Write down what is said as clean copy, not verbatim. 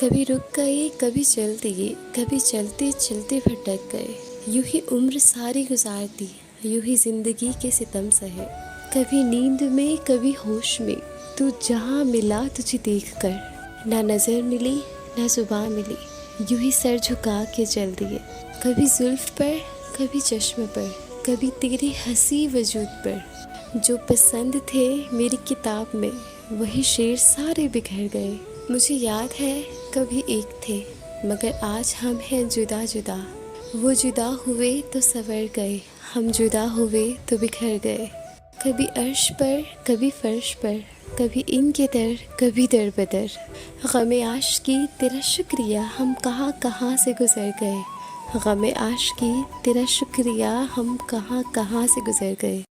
कभी रुक गए, कभी चल दिए, कभी चलते चलते भटक गए। यूं ही उम्र सारी गुजार दी, यूं ही जिंदगी के सितम सहे। कभी नींद में, कभी होश में, तू जहाँ मिला तुझे देख कर। ना नज़र मिली, ना जुबान मिली, यूं ही सर झुका के चल दिए। कभी जुल्फ पर, कभी चश्म पर, कभी तेरी हंसी वजूद पर। जो पसंद थे मेरी किताब में, वही शेर सारे बिखर गए। मुझे याद है कभी एक थे, मगर आज हम हैं जुदा जुदा। वो जुदा हुए तो संवर गए, हम जुदा हुए तो बिखर गए। कभी अर्श पर, कभी फर्श पर, कभी इनके दर, कभी दर बदर। गमे आशिकी तेरा शुक्रिया, हम कहाँ कहाँ से गुज़र गए। गमे आशिकी तेरा शुक्रिया, हम कहाँ कहाँ से गुज़र गए।